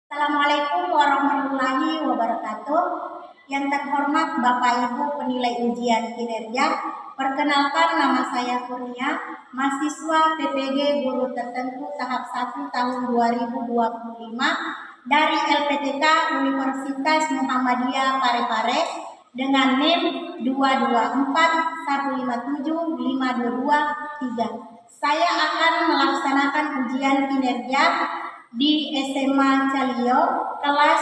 Assalamualaikum warahmatullahi wabarakatuh. Yang terhormat Bapak Ibu penilai ujian kinerja, perkenalkan nama saya Kurnia, mahasiswa PPG Guru Tertentu tahap 1 tahun 2025 dari LPTK Universitas Muhammadiyah Parepare dengan NIM 224157522 Saya akan melaksanakan ujian kinerja di SMA Calio kelas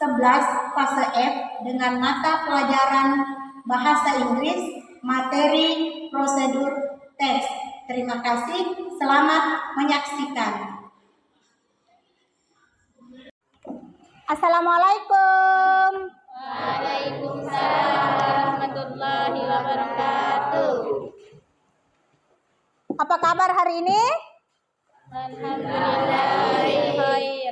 11 fase F dengan mata pelajaran bahasa Inggris, materi prosedur tes. Terima kasih, selamat menyaksikan. Assalamualaikum. Waalaikumsalam warahmatullahi wabarakatuh. Apa kabar hari ini? Alhamdulillah khair.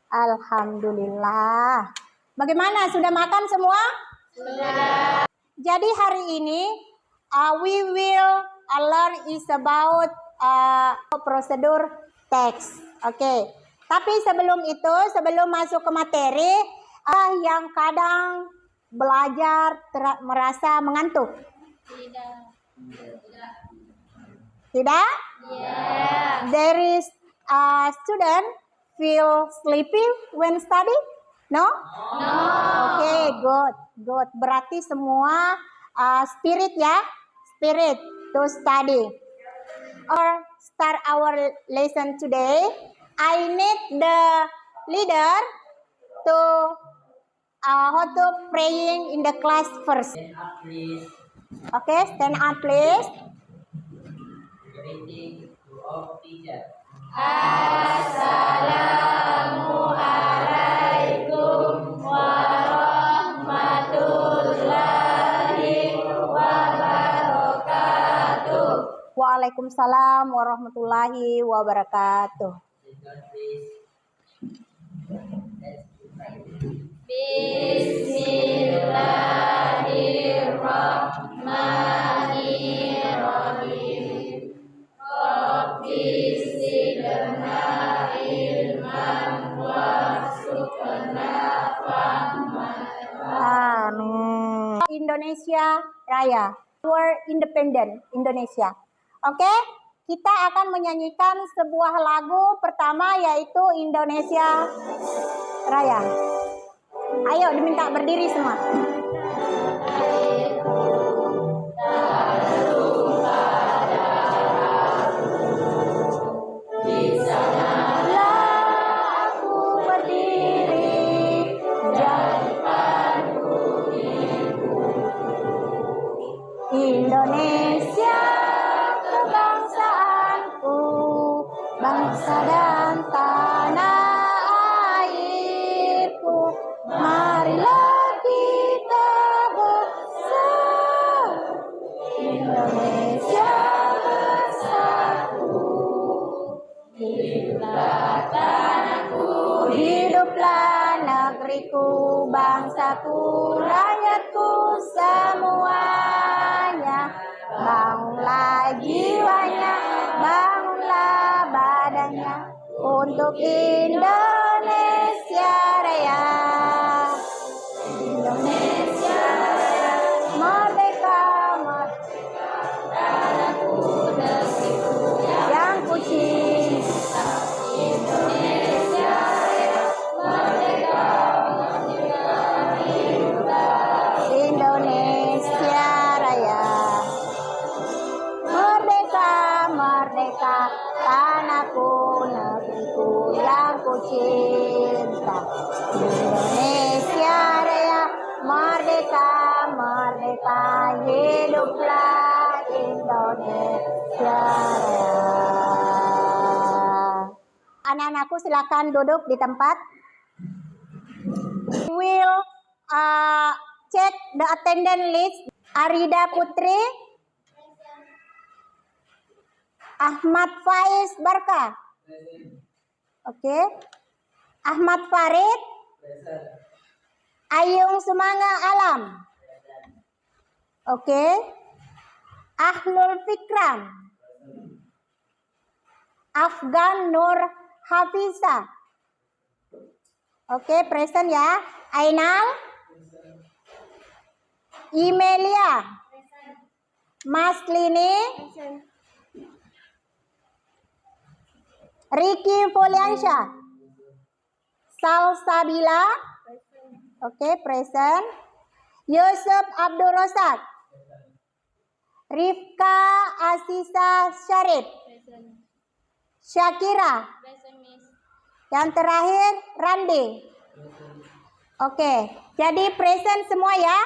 Alhamdulillah. Bagaimana, sudah makan semua? Sudah. Jadi hari ini we will learn is about prosedur teks. Oke. Tapi sebelum itu, sebelum masuk ke materi, yang kadang belajar merasa mengantuk. Tidak? Yeah. There is a student feel sleepy when study? No? No. Okay, good. Berarti semua spirit ya, spirit to study. Or start our lesson today. I need the leader to how to praying in the class first. Stand up, please. Okay, stand up, please. Greeting to all teachers. Assalamualaikum warahmatullahi wabarakatuh. Waalaikumsalam warahmatullahi wabarakatuh. Sit down, please. Let's pray. Bismillahirrahmanirrahim. Rabbi zidna ilman warzuqna fahman. Amin. Indonesia Raya, our independent Indonesia. Oke, kita akan menyanyikan sebuah lagu pertama yaitu Indonesia Raya. Ayo diminta berdiri semua. Indonesia kebangsaanku, bangsa dan tanah airku, marilah kita bersatu, Indonesia bersatu. Hiduplah tanahku, hiduplah negeriku, bangsaku, rakyatku semuanya. Bangunlah jiwanya, bangunlah badannya untuk Indonesia Raya. Indonesia Raya, merdeka, merdeka, tanahku, negeriku yang ku cinta. Indonesia Raya, merdeka, merdeka, hiduplah Indonesia Raya. Merdeka, merdeka, tanahku, negeriku yang ku cinta. Indonesia Raya, merdeka, merdeka, hiduplah Indonesia Raya. Anak-anakku silakan duduk di tempat. We will check the attendance list. Arida Putri, Ahmad Faiz Barka. Oke. Ahmad Farid. Ayung Sumanga Alam. Oke. Ahlul Fikram. Afgan Nur Hafiza. Oke, present ya. Ainal. Imelia. Mas Lini. Ricky Foliansyah. Salsabila. Oke, present. Yusuf Abdul Razak. Rifka Asisa Syarif. Syakira. Yang terakhir Randi. Oke, jadi present semua ya.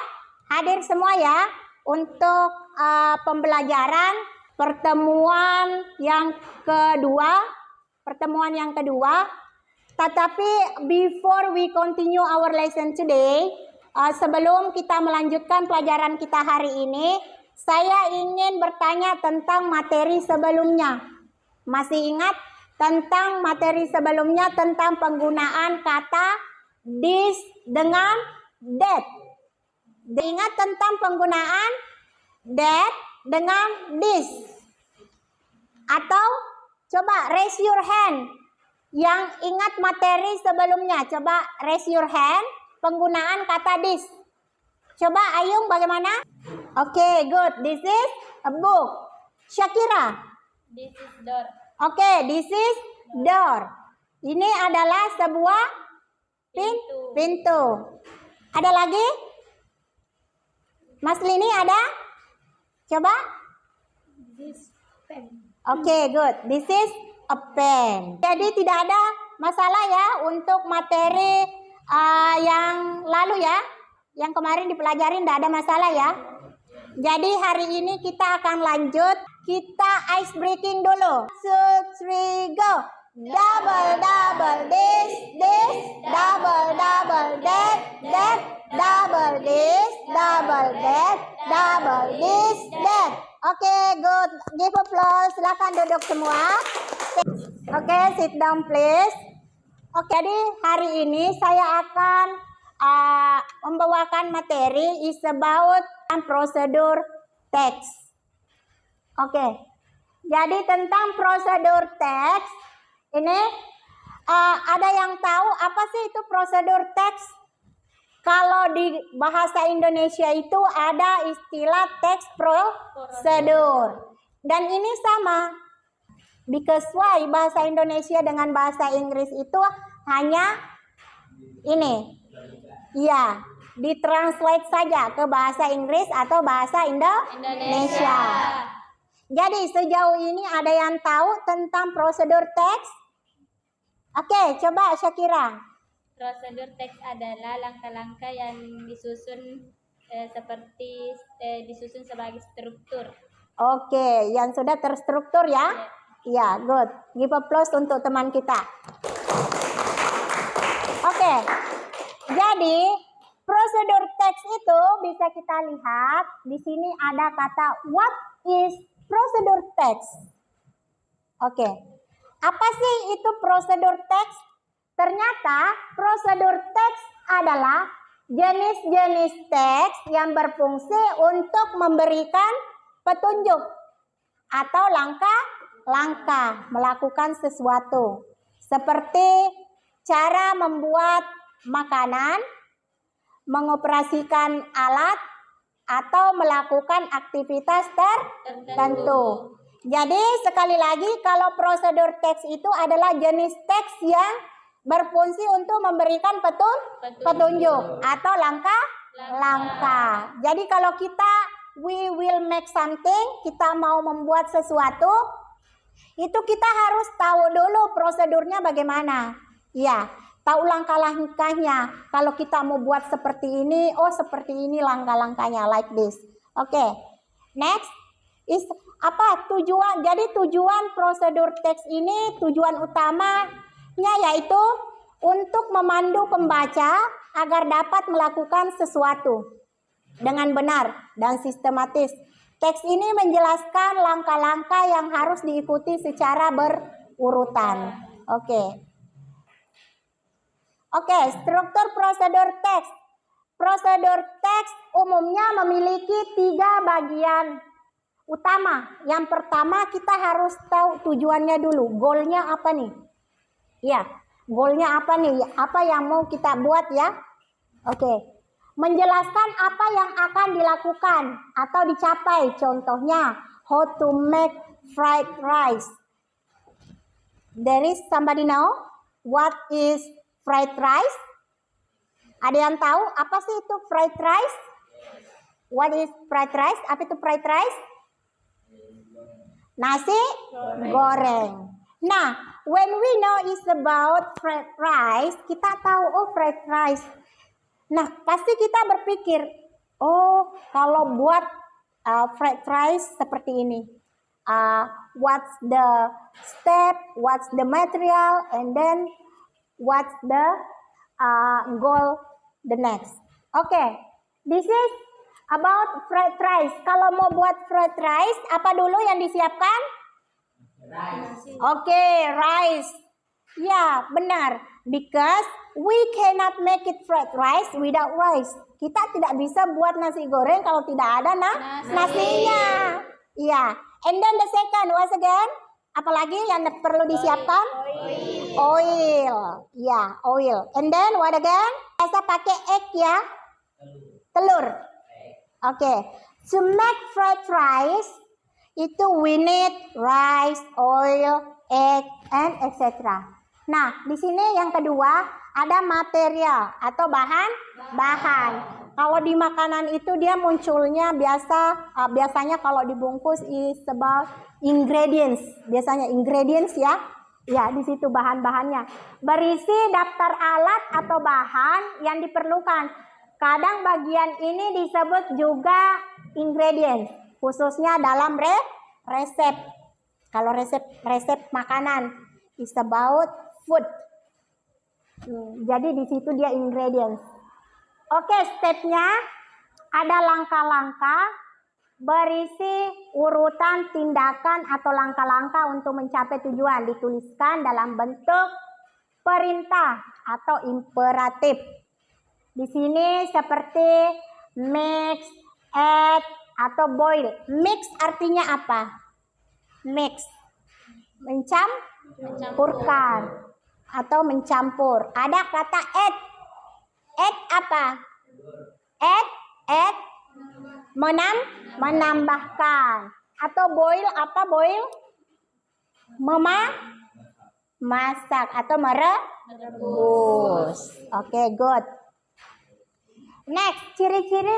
Hadir semua ya untuk pembelajaran pertemuan yang kedua. Tetapi before we continue our lesson today, sebelum kita melanjutkan pelajaran kita hari ini, saya ingin bertanya tentang materi sebelumnya. Masih ingat tentang materi sebelumnya tentang penggunaan kata this dengan that? Ingat tentang penggunaan that dengan this? Atau coba raise your hand yang ingat materi sebelumnya. Coba raise your hand penggunaan kata this. Coba Ayung bagaimana? Oke, good. This is a book. Syakira. This is door. Oke, this is door. Ini adalah sebuah pintu. Ada lagi? Mas Lini ada? Coba. This pen. Oke, good. This is a pen. Jadi tidak ada masalah ya untuk materi yang lalu ya. Yang kemarin dipelajarin tidak ada masalah ya. Jadi hari ini kita akan lanjut. Kita ice breaking dulu. 2, 3, go. Double, double, this, double, double, that, double, this, double, that, double, this, that. Oke, good. Give applause. Silakan duduk semua. Oke, sit down please. Oke, jadi hari ini saya akan membawakan materi is about prosedur teks. Oke, jadi tentang prosedur teks ini ada yang tahu apa sih itu prosedur teks? Kalau di bahasa Indonesia itu ada istilah teks prosedur dan ini sama. Because why bahasa Indonesia dengan bahasa Inggris itu hanya ini. Iya, ditranslate saja ke bahasa Inggris atau bahasa Indonesia. Jadi sejauh ini ada yang tahu tentang prosedur teks? Oke, coba Syakira. Prosedur teks adalah langkah-langkah yang disusun disusun sebagai struktur. Oke, yang sudah terstruktur ya? Iya, good. Give applause untuk teman kita. Oke, jadi prosedur teks itu bisa kita lihat di sini ada kata what is prosedur teks. Oke, apa sih itu prosedur teks? Ternyata prosedur teks adalah jenis-jenis teks yang berfungsi untuk memberikan petunjuk atau langkah-langkah melakukan sesuatu. Seperti cara membuat makanan, mengoperasikan alat, atau melakukan aktivitas tertentu. Jadi sekali lagi kalau prosedur teks itu adalah jenis teks yang berfungsi untuk memberikan petunjuk atau langkah-langkah. Jadi kalau we will make something, kita mau membuat sesuatu, itu kita harus tahu dulu prosedurnya bagaimana. Ya, tahu langkah-langkahnya. Kalau kita mau buat seperti ini, seperti ini langkah-langkahnya, like this. Oke, next is apa tujuan? Jadi tujuan prosedur teks ini, tujuan utamanya yaitu untuk memandu pembaca agar dapat melakukan sesuatu dengan benar dan sistematis. Teks ini menjelaskan langkah-langkah yang harus diikuti secara berurutan. Oke, struktur prosedur teks. Prosedur teks umumnya memiliki 3 bagian utama. Yang pertama kita harus tahu tujuannya dulu. Goalnya apa nih? Ya, Goalnya apa nih? Apa yang mau kita buat ya? Oke. Menjelaskan apa yang akan dilakukan atau dicapai. Contohnya, how to make fried rice. There is somebody know what is fried rice? Ada yang tahu apa sih itu fried rice? What is fried rice? Apa itu fried rice? Nasi goreng. Nah, when we know is about fried rice, kita tahu oh fried rice. Nah, pasti kita berpikir, oh kalau buat fried rice seperti ini. What's the step, what's the material, and then what's the goal the next. Okay, this is about fried rice. Kalau mau buat fried rice, apa dulu yang disiapkan? Rice. Okay, rice. Ya, benar. Because we cannot make it fried rice without rice. Kita tidak bisa buat nasi goreng kalau tidak ada nasinya. Iya. And then the second, once again, apalagi yang perlu disiapkan? Oil. Ya, oil. And then what again? Biasa pakai egg ya. Telur. Okay. To make fried rice, itu we need rice, oil, egg, and etc. Nah, di sini yang kedua ada material atau bahan. Kalau di makanan itu dia munculnya biasanya kalau dibungkus is about ingredients. Biasanya ingredients ya. Ya, di situ bahan-bahannya. Berisi daftar alat atau bahan yang diperlukan. Kadang bagian ini disebut juga ingredients, khususnya dalam resep. Kalau resep makanan is about food. Jadi di situ dia ingredients. Oke, stepnya ada langkah-langkah berisi urutan tindakan atau langkah-langkah untuk mencapai tujuan, dituliskan dalam bentuk perintah atau imperatif. Di sini seperti mix, add, atau boil. Mix artinya apa? Mix, mencampurkan atau mencampur. Ada kata add. Add apa? Add menambahkan. Atau boil apa boil? Memasak atau merebus. Oke, good. Next, ciri-ciri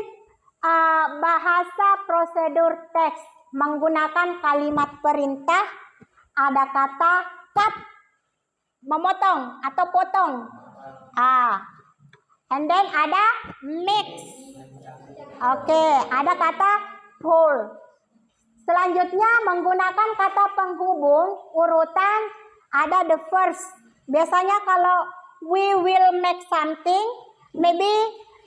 bahasa prosedur teks menggunakan kalimat perintah. Ada kata cut, memotong atau potong. And then ada mix. Oke, ada kata pour. Selanjutnya menggunakan kata penghubung urutan ada the first. Biasanya kalau we will make something, maybe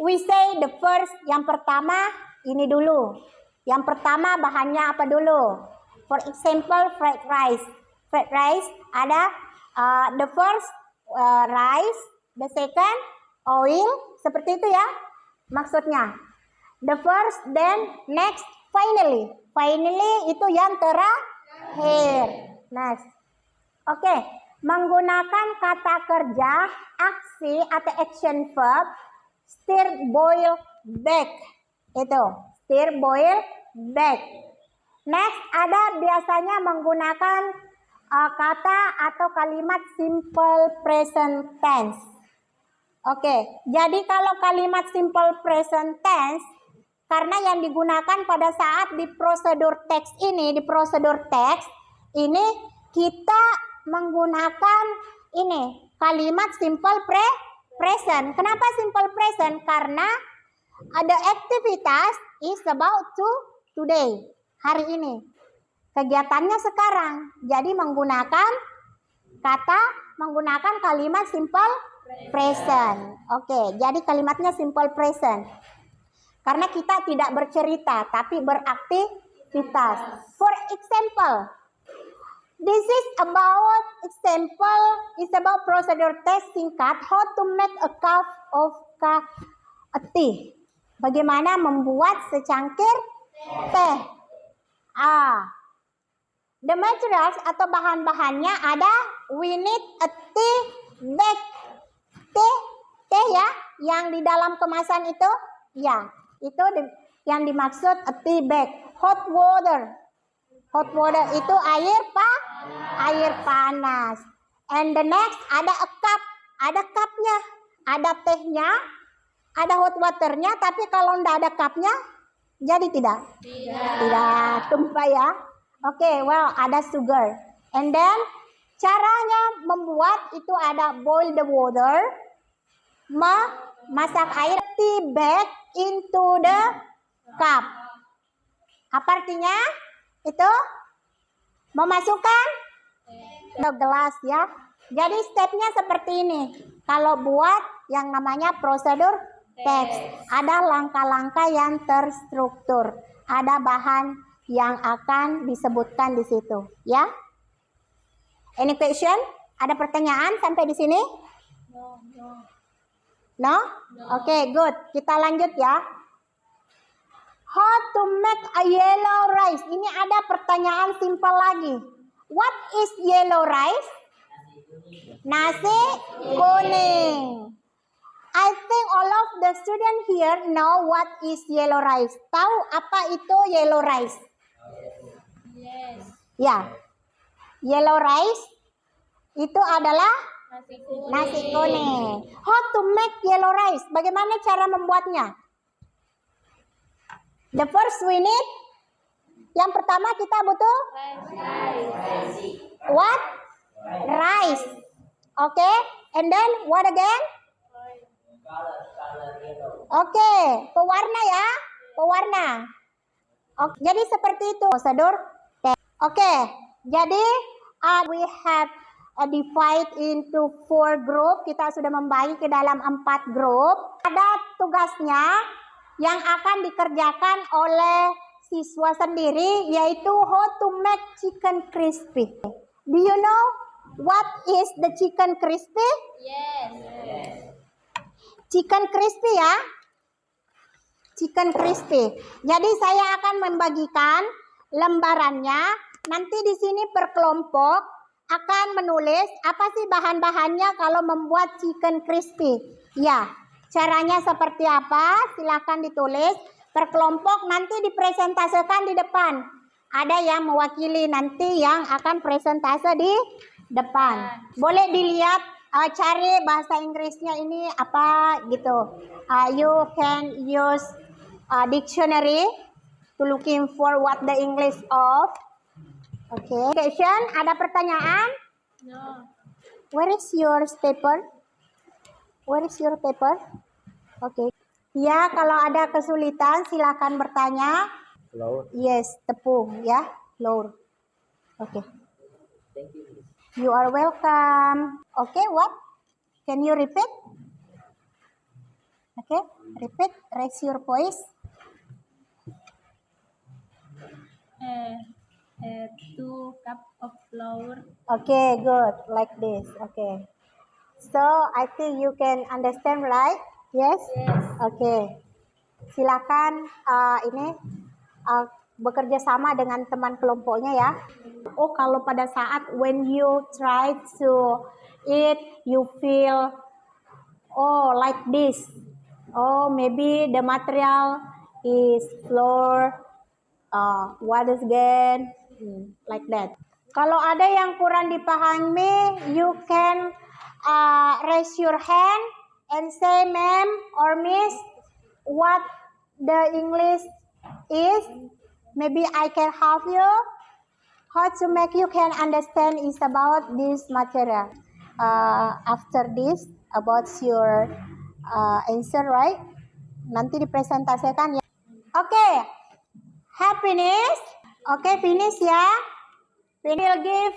we say the first, yang pertama ini dulu. Yang pertama bahannya apa dulu? For example, fried rice. Fried rice ada the first rice, the second oil, seperti itu ya maksudnya. The first, then next, finally. Finally itu yang terakhir. Next. Oke, menggunakan kata kerja, aksi atau action verb, stir, boil, bake. Itu, stir, boil, bake. Next, ada biasanya menggunakan kata atau kalimat simple present tense. Oke, jadi kalau kalimat simple present tense, karena yang digunakan pada saat di prosedur teks ini, kita menggunakan ini kalimat simple present. Kenapa simple present? Karena ada aktivitas is about today, hari ini. Kegiatannya sekarang. Jadi menggunakan kalimat simple present. Oke, jadi kalimatnya simple present. Karena kita tidak bercerita, tapi beraktivitas. For example, this is about procedure test singkat, how to make a cup of tea. Bagaimana membuat secangkir teh. The materials atau bahan-bahannya ada we need a tea Bag. Teh ya, yang di dalam kemasan itu, ya, itu yang dimaksud a tea bag. Hot water. Hot water itu air panas. And the next ada a cup. Ada cupnya, ada tehnya, ada hot waternya. Tapi kalau ndak ada cupnya, jadi tidak? Tidak, tumpah ya. Oke, well ada sugar. And then caranya membuat itu ada boil the water, memasak air, tea bag into the cup. Apa artinya? Itu memasukkan ke gelas ya. Jadi stepnya seperti ini. Kalau buat yang namanya prosedur teks, ada langkah-langkah yang terstruktur, ada bahan yang akan disebutkan di situ, ya. Any question? Ada pertanyaan sampai di sini? No? Oke, good. Kita lanjut ya. How to make a yellow rice? Ini ada pertanyaan simpel lagi. What is yellow rice? Nasi kuning. I think all of the students here know what is yellow rice. Tahu apa itu yellow rice? Yes. Ya. Yellow rice itu adalah nasi kuning. How to make yellow rice? Bagaimana cara membuatnya? The first we need, yang pertama kita butuh what? Rice. Okay. And then what again? Oke, pewarna ya, pewarna. Oke, jadi seperti itu prosedur. Oke, jadi we have divide into 4 group. Kita sudah membagi ke dalam 4 grup. Ada tugasnya yang akan dikerjakan oleh siswa sendiri, yaitu how to make chicken crispy. Do you know what is the chicken crispy? Yes. Chicken crispy ya. Chicken crispy. Jadi saya akan membagikan lembarannya. Nanti di sini per kelompok akan menulis apa sih bahan-bahannya kalau membuat chicken crispy. Ya, caranya seperti apa? Silakan ditulis per kelompok, nanti dipresentasikan di depan. Ada yang mewakili nanti yang akan presentase di depan. Boleh dilihat, cari bahasa Inggrisnya ini apa gitu. You can use dictionary to looking for what the English of. Okay. Question, ada pertanyaan? No. Where is your paper? Where is your paper? Okay. Ya, kalau ada kesulitan silakan bertanya. Flour. Yes, tepung ya, flour. Okay. Thank you. You are welcome. Okay, what? Can you repeat? Okay, repeat. Raise your voice. 2 cup of flour. Okay, good. Like this. Okay. So, I think you can understand, right? Yes? Yes. Okay. Silakan bekerja sama dengan teman kelompoknya ya. Oh, kalau pada saat when you try to eat, you feel like this. Oh, maybe the material is flour. What is again? Like that. Kalau ada yang kurang dipahami, you can raise your hand and say, ma'am or miss, what the English is. Maybe I can help you. How to make you can understand is about this material. After this, about your answer, right? Nanti dipresentasikan ya. Okay. Happiness. Okay, finish ya. We will give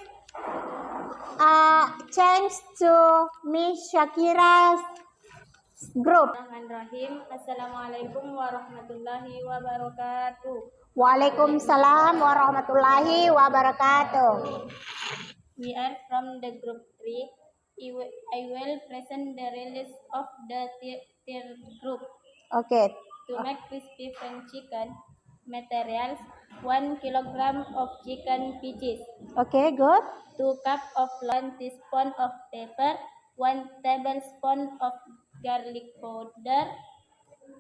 chance to Miss Shakira's group. Bismillahirrahmanirrahim. Assalamualaikum warahmatullahi wabarakatuh. Waalaikumsalam warahmatullahi wabarakatuh. We are from the group 3. I will present the release of the third group. Okay. To make crispy French chicken, materials 1 kilogram of chicken pieces, Okay, good. 2 cup of 1 teaspoon of pepper, 1 tablespoon of garlic powder,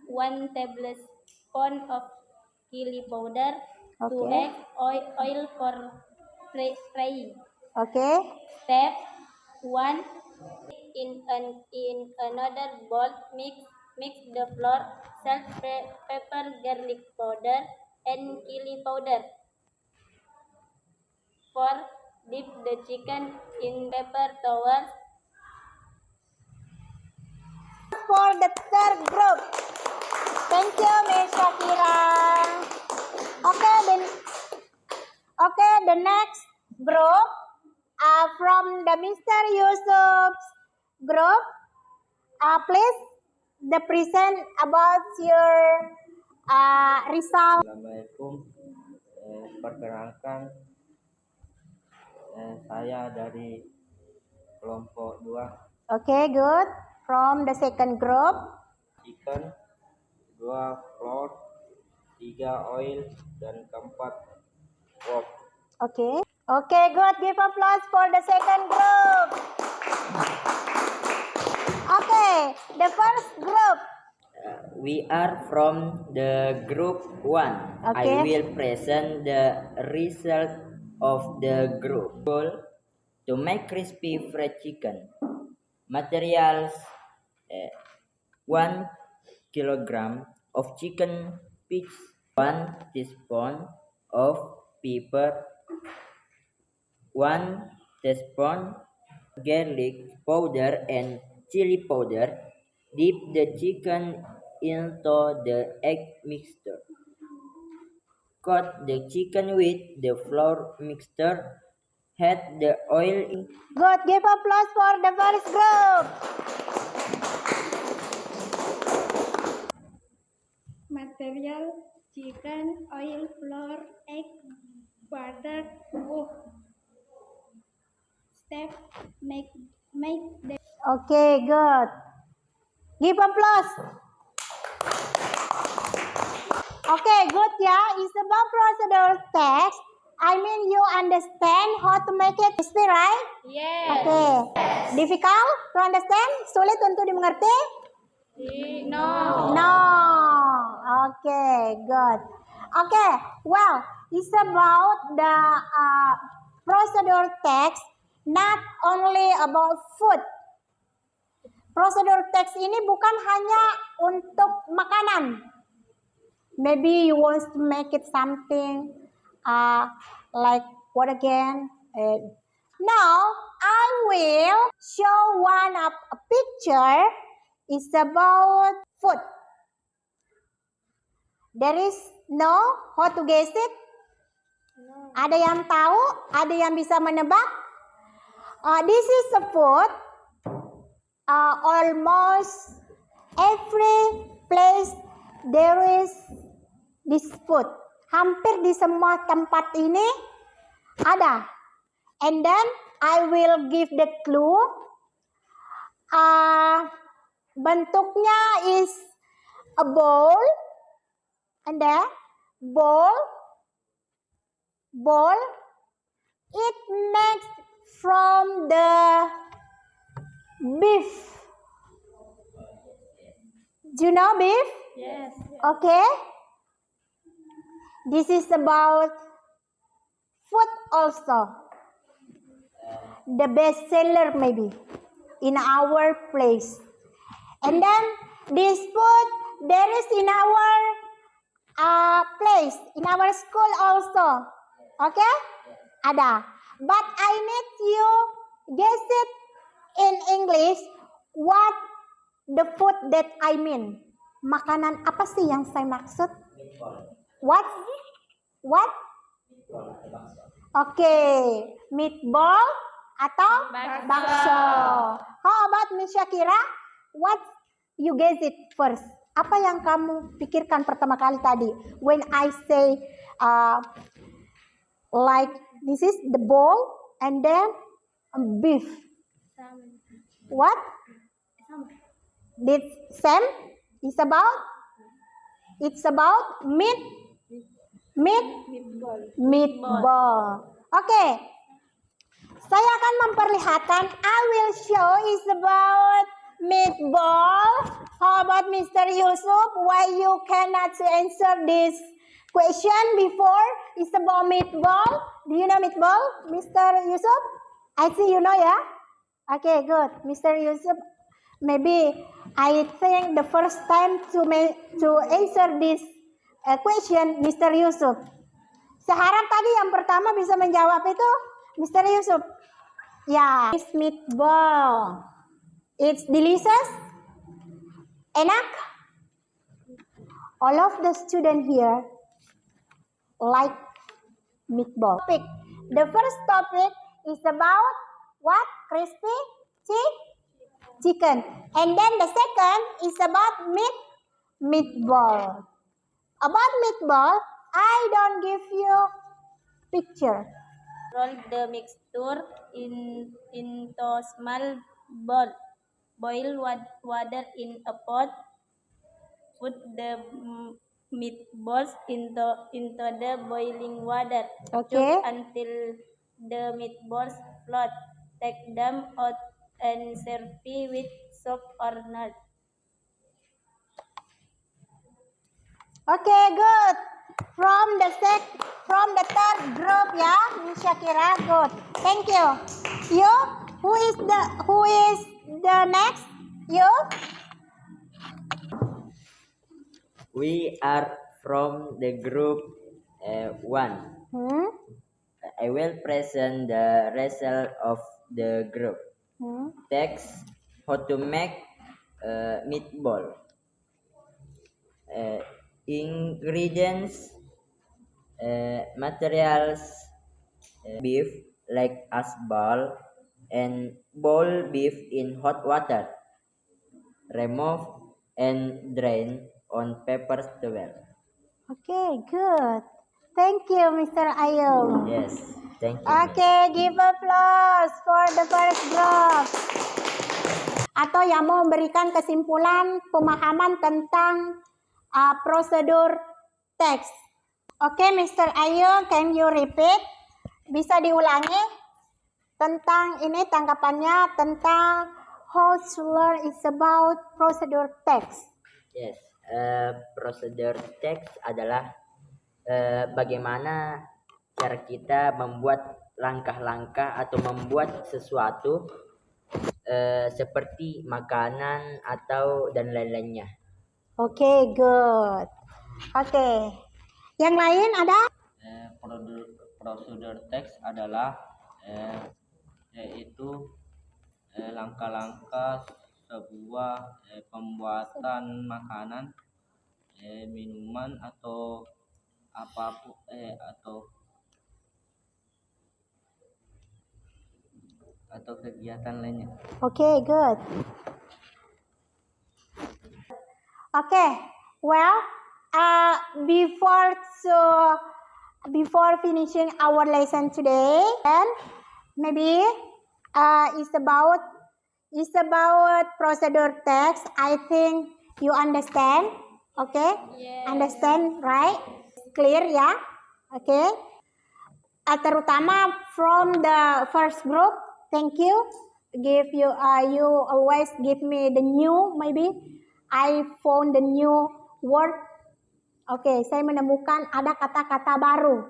1 tablespoon of chili powder, 2 Okay. eggs, oil for frying. Okay. Step 1. In another bowl, mix the flour, salt, pepper, garlic powder, and chili powder. 4. Dip the chicken in paper towels. For the third group. Thank you, Miss Shakira. Okay, the next group from the Mr. Yusuf's group. Please, the present about your result. Assalamualaikum. Perkenalkan, saya dari kelompok 2. Okay, good. From the second group. Chicken, 2 flour, 3 oil, dan 4 wok. Okay. Okay, good. Give applause for the second group. Okay, the first group. We are from the group 1. Okay. I will present the result of the group. Goal: to make crispy fried chicken. Materials: 1 kilogram of chicken piece, 1 teaspoon of pepper, 1 teaspoon garlic powder and chili powder. Dip the chicken into the egg mixture. Coat the chicken with the flour mixture. Add the oil in. Good. Give applause for the first group. Material: chicken, oil, flour, egg, butter, wok. Step: make the Okay, good. Give applause. Okay, good ya. It's about procedure text. I mean you understand how to make it crispy, right? Yes. Okay. Difficult to understand? Sulit untuk dimengerti? No. No. Okay, good. Okay, well, it's about the procedure text, not only about food. Procedure text ini bukan hanya untuk makanan. Maybe you want to make it something like what again? Now I will show one of a picture. It's about food. There is no how to guess it? No. Ada yang tahu? Ada yang bisa menebak? This is a food. Almost every place there is this food. Hampir di semua tempat ini ada. And then I will give the clue. Bentuknya is a bowl. And then bowl. It makes from the beef. Do you know beef? Yes. Okay. This is about food also. The best seller maybe in our place. And then this food there is in our place, in our school also. Okay? Ada. But I need you guess it in English what the food that I mean. Makanan apa sih yang saya maksud? What? Okay, meatball atau bakso. How about Miss Shakira? What you guess it first? Apa yang kamu pikirkan pertama kali tadi? When I say like this is the bowl and then beef. What? This same? It's about meatball. Okay. Saya akan memperlihatkan. I will show is about meatball. How about Mr. Yusuf? Why you cannot answer this question before? It's about meatball. Do you know meatball, Mr. Yusuf? I see you know, yeah? Okay, good. Mr. Yusuf, maybe I think the first time to answer this question, Mr. Yusuf. Saya harap tadi yang pertama bisa menjawab itu Mr. Yusuf. Ya, it's meatball. It's delicious. Enak. All of the student here like meatball. The first topic is about what? Crispy chicken. And then the second is about meatball. About meatball, I don't give you picture. Roll the mixture into small bowl. Boil water in a pot. Put the meatballs into the boiling water. Okay. Cook until the meatballs float. Take them out and serve with soup or nut. Okay, good. From the third group, ya, Miss Shakira, good. Thank you. You, who is the next? You? We are from the group 1. I will present the result of the group. Text how to make meatball. Ingredients, materials, beef like asbal and boil beef in hot water. Remove and drain on paper towel. Okay, good. Thank you, Mr. Ayung. Yes, thank you. Okay, give applause for the first group. Atau yang mau memberikan kesimpulan pemahaman tentang prosedur teks. Oke, Mr. Ayung, can you repeat? Bisa diulangi tentang ini tanggapannya tentang how to learn is about prosedur teks. Yes, prosedur teks adalah bagaimana cara kita membuat langkah-langkah atau membuat sesuatu seperti makanan atau dan lain-lainnya. Oke, good. Oke. Yang lain ada? Prosedur teks adalah yaitu langkah-langkah sebuah pembuatan makanan, minuman atau apapun atau kegiatan lainnya. Okay, good. Okay, well, before finishing our lesson today, and maybe it's about procedure text. I think you understand. Okay, Yes. understand, right? Clear, ya? Okay. Terutama from the first group, thank you. You always give me the new, maybe I found the new word. Oke, saya menemukan ada kata-kata baru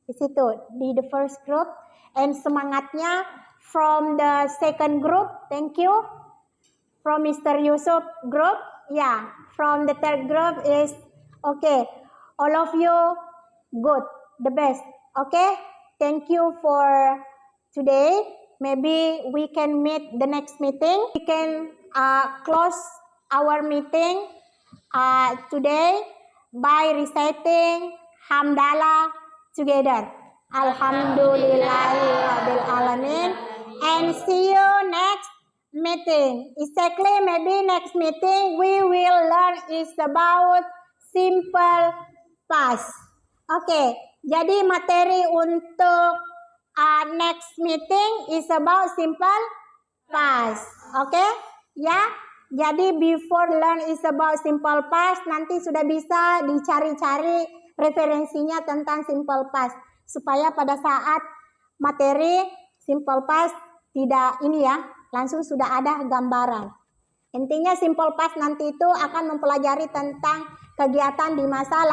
di situ di the first group. And semangatnya from the second group, thank you. From Mr. Yusuf group, yeah. From the third group is okay. All of you good, the best. Okay, thank you for today. Maybe we can meet the next meeting. We can close our meeting today by reciting Hamdalah together. Alhamdulillahirabbil alamin. And see you next meeting. Exactly, maybe next meeting we will learn is about simple past. Okay, jadi materi untuk next meeting is about simple past. Okay, ya. Jadi before learn is about simple past, nanti sudah bisa dicari-cari referensinya tentang simple past supaya pada saat materi simple past tidak ini ya, langsung sudah ada gambaran. Intinya simple past nanti itu akan mempelajari tentang kegiatan di masa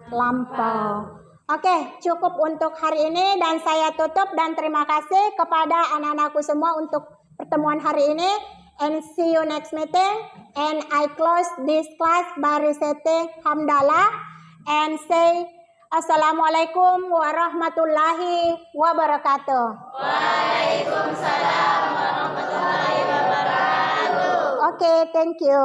lampau. Oke, cukup untuk hari ini dan saya tutup dan terima kasih kepada anak-anakku semua untuk pertemuan hari ini. And see you next meeting. And I close this class by reciting hamdalah and say Assalamualaikum warahmatullahi wabarakatuh. Waalaikumsalam warahmatullahi wabarakatuh. Okay, thank you.